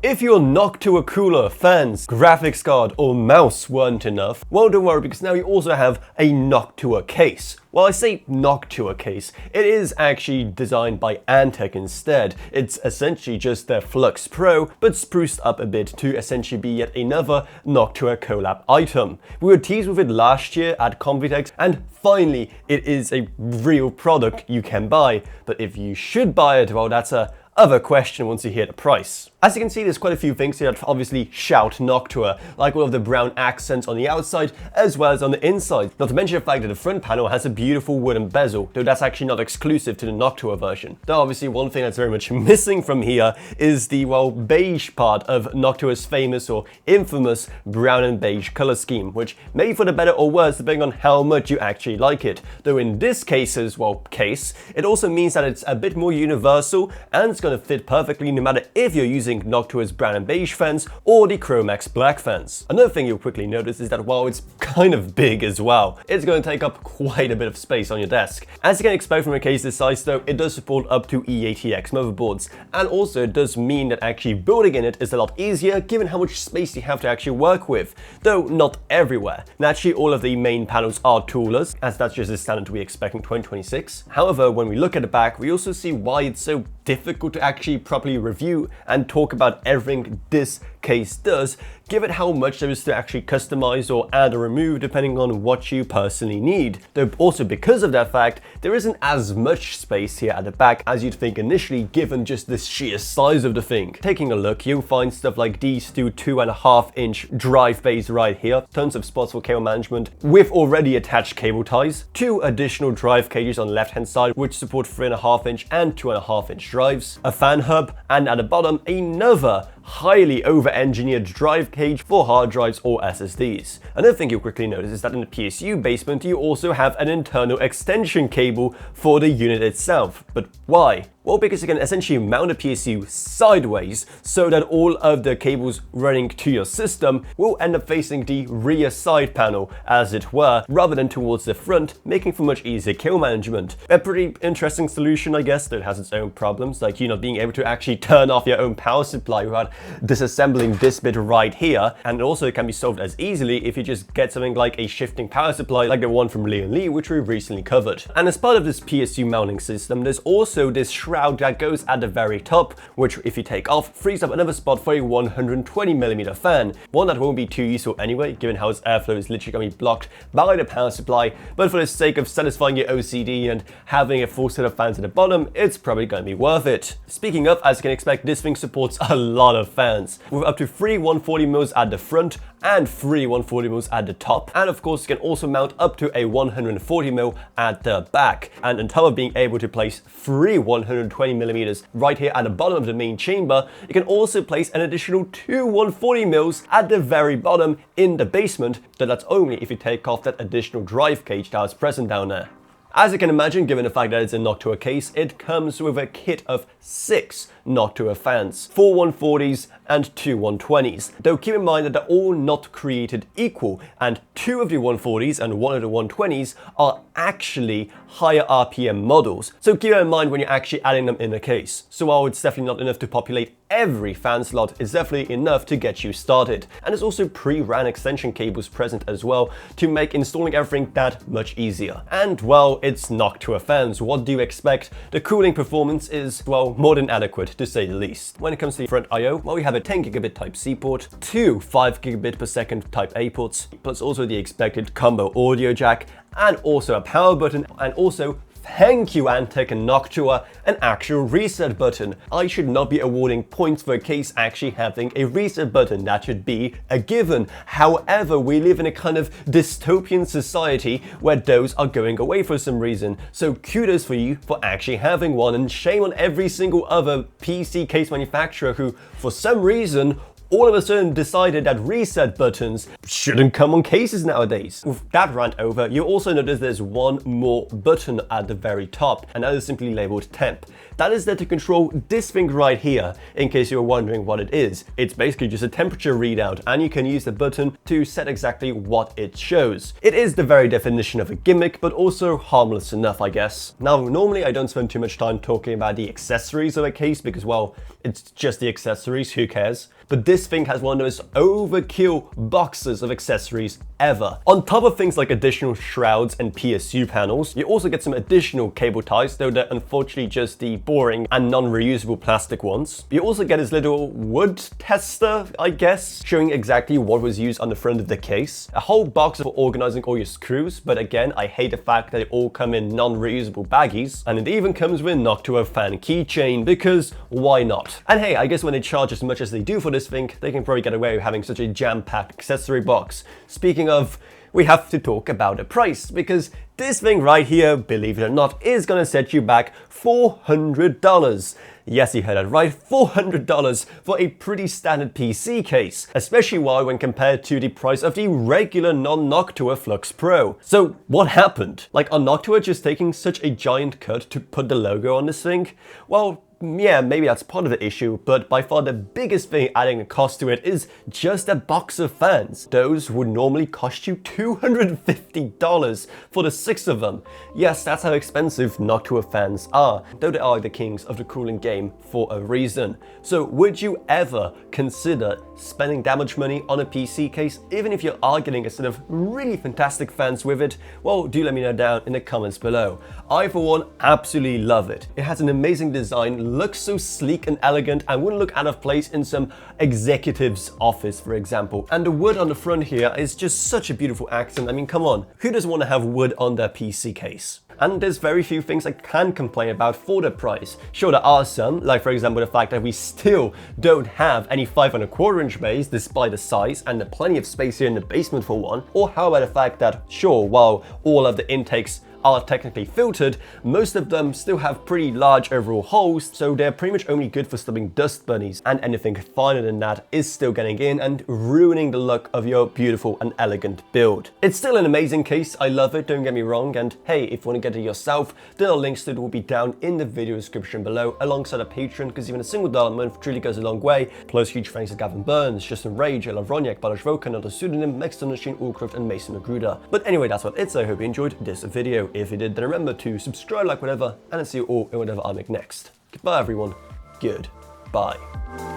If your Noctua cooler, fans, graphics card or mouse weren't enough, well don't worry because now you also have a Noctua case. Well, I say Noctua case, it is actually designed by Antec instead. It's essentially just their Flux Pro, but spruced up a bit to essentially be yet another Noctua collab item. We were teased with it last year at Computex, and finally it is a real product you can buy. But if you should buy it, well that's a other question once you hear the price. As you can see, there's quite a few things here that obviously shout Noctua, like all of the brown accents on the outside as well as on the inside. Not to mention the fact that the front panel has a beautiful wooden bezel, though that's actually not exclusive to the Noctua version. Though obviously one thing that's very much missing from here is the, well, beige part of Noctua's famous or infamous brown and beige color scheme, which may be for the better or worse depending on how much you actually like it. Though in this case's, well, case, it also means that it's a bit more universal and it's going to fit perfectly no matter if you're using Noctua's brown and beige fans or the Chromax black fans. Another thing you'll quickly notice is that while it's kind of big as well, it's going to take up quite a bit of space on your desk. As you can expect from a case this size though, it does support up to E80X motherboards, and also it does mean that actually building in it is a lot easier given how much space you have to actually work with, though not everywhere. Naturally, all of the main panels are toolless, as that's just the standard we expect in 2026. However, when we look at the back, we also see why it's so difficult to actually properly review and talk about everything this case does, given how much there is to actually customize or add or remove depending on what you personally need. Though also because of that fact, there isn't as much space here at the back as you'd think initially given just the sheer size of the thing. Taking a look, you'll find stuff like these two 2.5-inch drive bays right here, tons of spots for cable management with already attached cable ties, two additional drive cages on the left hand side which support 3.5-inch and 2.5-inch drives, a fan hub, and at the bottom another highly over-engineered drive cage for hard drives or SSDs. Another thing you'll quickly notice is that in the PSU basement you also have an internal extension cable for the unit itself. But why? Well, because you can essentially mount a PSU sideways so that all of the cables running to your system will end up facing the rear side panel, as it were, rather than towards the front, making for much easier cable management. A pretty interesting solution, I guess, that has its own problems, like you not being able to actually turn off your own power supply without disassembling this bit right here, and also it can be solved as easily if you just get something like a shifting power supply like the one from Leon Lee, which we recently covered. And as part of this PSU mounting system, there's also this shroud that goes at the very top, which if you take off, frees up another spot for a 120mm fan, one that won't be too useful anyway, given how its airflow is literally going to be blocked by the power supply, but for the sake of satisfying your OCD and having a full set of fans at the bottom, it's probably going to be worth it. Speaking of, as you can expect, this thing supports a lot of fans, with up to 3 140mm at the front and 3 140mm at the top, and of course you can also mount up to a 140mm at the back, and on top of being able to place 3 120mm right here at the bottom of the main chamber, you can also place an additional 2 140mm at the very bottom in the basement, though that's only if you take off that additional drive cage that was present down there. As you can imagine, given the fact that it's a Noctua case, it comes with a kit of 6 Noctua fans, 4 140s and 2 120s. Though keep in mind that they're all not created equal, and 2 of the 140s and 1 of the 120s are actually higher RPM models. So keep that in mind when you're actually adding them in a case. So while it's definitely not enough to populate every fan slot, it's definitely enough to get you started. And there's also pre-ran extension cables present as well to make installing everything that much easier. And well, it's Noctua fans. What do you expect? The cooling performance is, well, more than adequate to say the least. When it comes to the front I/O, well, we have a 10GB Type-C port, 2 5GB per second Type-A ports, plus also the expected combo audio jack, and also a power button, and also, thank you Antec and Noctua, an actual reset button. I should not be awarding points for a case actually having a reset button. That should be a given. However, we live in a kind of dystopian society where those are going away for some reason. So kudos for you for actually having one, and shame on every single other PC case manufacturer who, for some reason, all of a sudden decided that reset buttons shouldn't come on cases nowadays. With that rant over, you also notice there's one more button at the very top, and that is simply labeled temp. That is there to control this thing right here, in case you're wondering what it is. It's basically just a temperature readout, and you can use the button to set exactly what it shows. It is the very definition of a gimmick, but also harmless enough, I guess. Now, normally I don't spend too much time talking about the accessories of a case because, well, it's just the accessories, who cares? But this thing has one of those overkill boxes of accessories ever. On top of things like additional shrouds and PSU panels, you also get some additional cable ties, though they're unfortunately just the boring and non-reusable plastic ones. You also get this little wood tester, I guess, showing exactly what was used on the front of the case. A whole box for organizing all your screws, but again, I hate the fact that they all come in non-reusable baggies. And it even comes with a Noctua fan keychain, because why not? And hey, I guess when they charge as much as they do for this thing, they can probably get away with having such a jam-packed accessory box. Speaking of, we have to talk about the price, because this thing right here, believe it or not, is gonna set you back $400. Yes, you heard that right, $400 for a pretty standard PC case, especially when compared to the price of the regular non-Noctua Flux Pro. So what happened? Like, are Noctua just taking such a giant cut to put the logo on this thing? Well, yeah, maybe that's part of the issue, but by far the biggest thing adding a cost to it is just a box of fans. Those would normally cost you $250 for the 6 of them. Yes, that's how expensive Noctua fans are, though they are the kings of the cooling game for a reason. So would you ever consider spending that much money on a PC case, even if you are getting a set of really fantastic fans with it? Well, do let me know down in the comments below. I, for one, absolutely love it. It has an amazing design, looks so sleek and elegant, and wouldn't look out of place in some executive's office, for example. And the wood on the front here is just such a beautiful accent. I mean, come on, who doesn't want to have wood on their PC case? And there's very few things I can complain about for the price. Sure, there are some, like for example the fact that we still don't have any 5¼ inch bays despite the size, and there's plenty of space here in the basement for one. Or how about the fact that, sure, while all of the intakes are technically filtered, most of them still have pretty large overall holes, so they're pretty much only good for stopping dust bunnies, and anything finer than that is still getting in and ruining the look of your beautiful and elegant build. It's still an amazing case, I love it, don't get me wrong, and hey, if you want to get it yourself, then the links to it will be down in the video description below, alongside a Patreon, because even a single $1 a month truly goes a long way. Plus huge thanks to Gavin Burns, Justin Rage, Ella Vroniak, Balash Vokan, Another Pseudonym, Mexton Machine, Allcraft, and Mason Magruder. But anyway, that's what it's. I hope you enjoyed this video. If you did, then remember to subscribe, like, whatever, and I'll see you all in whatever I make next. Goodbye, everyone. Goodbye.